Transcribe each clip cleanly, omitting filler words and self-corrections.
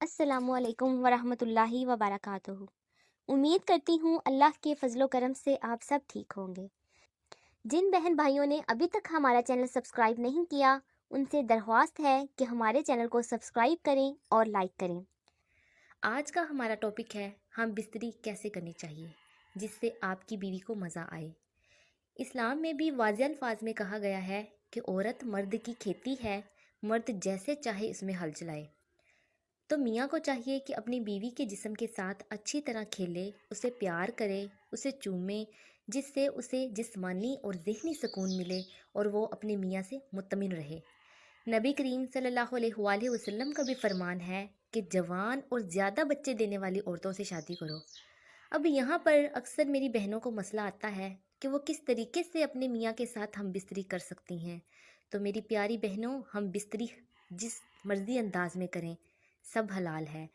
अस्सलामु अलैकुम वरहमत उल्लाहि वबरकातुहू। उम्मीद करती हूँ अल्लाह के फजलो करम से आप सब ठीक होंगे। जिन बहन भाइयों ने अभी तक हमारा चैनल सब्सक्राइब नहीं किया, उनसे दरख्वास्त है कि हमारे चैनल को सब्सक्राइब करें और लाइक करें। आज का हमारा टॉपिक है हम बिस्तरी कैसे करनी चाहिए जिससे आपकी बीवी को मज़ा आए। इस्लाम में भी वाज़ेह अल्फाज में कहा गया है कि औरत मर्द की खेती है, मर्द जैसे चाहे उसमें हल चलाए। तो मियाँ को चाहिए कि अपनी बीवी के जिस्म के साथ अच्छी तरह खेले, उसे प्यार करे, उसे चूमे, जिससे उसे जिस्मानी और ज़हनी सुकून मिले और वो अपने मियाँ से मुत्तमिन रहे। नबी करीम सल्लल्लाहु अलैहि वसल्लम का भी फरमान है कि जवान और ज़्यादा बच्चे देने वाली औरतों से शादी करो। अब यहाँ पर अक्सर मेरी बहनों को मसला आता है कि वो किस तरीके से अपने मियाँ के साथ हम बिस्तरी कर सकती हैं। तो मेरी प्यारी बहनों, हम बिस्तरी जिस मर्ज़ी अंदाज में करें, सब हलाल है।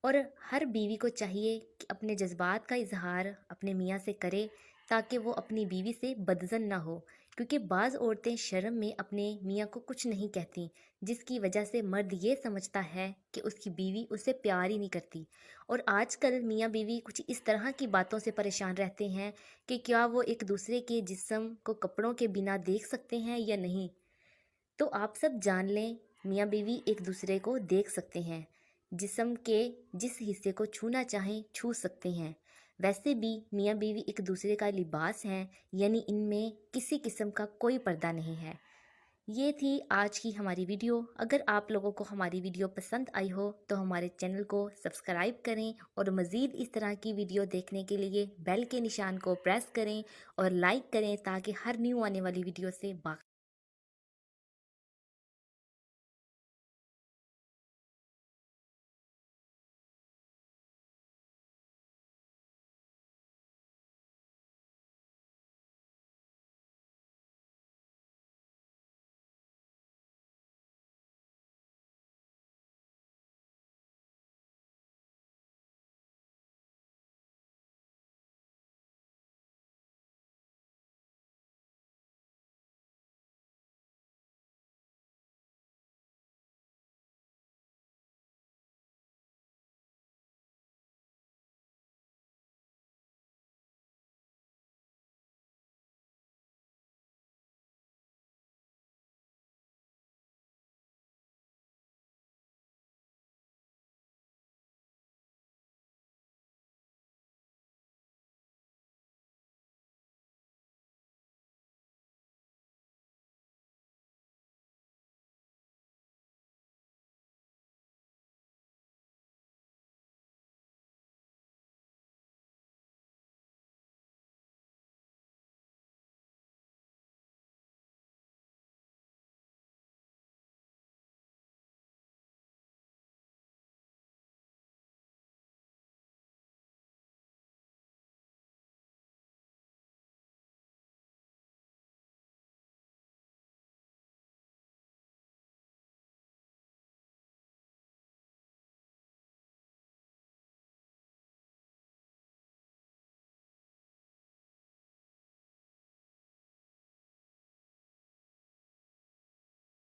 और हर बीवी को चाहिए कि अपने जज्बात का इजहार अपने मियाँ से करे ताकि वो अपनी बीवी से बदज़न ना हो, क्योंकि बाज़ औरतें शर्म में अपने मियाँ को कुछ नहीं कहती, जिसकी वजह से मर्द ये समझता है कि उसकी बीवी उसे प्यार ही नहीं करती। और आजकल मियाँ बीवी कुछ इस तरह की बातों से परेशान रहते हैं कि क्या वो एक दूसरे के जिस्म को कपड़ों के बिना देख सकते हैं या नहीं। तो आप सब जान लें, मियाँ बीवी एक दूसरे को देख सकते हैं, जिस्म के जिस हिस्से को छूना चाहें छू सकते हैं। वैसे भी मियाँ बीवी एक दूसरे का लिबास हैं, यानी इनमें किसी किस्म का कोई पर्दा नहीं है। ये थी आज की हमारी वीडियो। अगर आप लोगों को हमारी वीडियो पसंद आई हो तो हमारे चैनल को सब्सक्राइब करें और मज़ीद इस तरह की वीडियो देखने के लिए बेल के निशान को प्रेस करें और लाइक करें ताकि हर न्यू आने वाली वीडियो से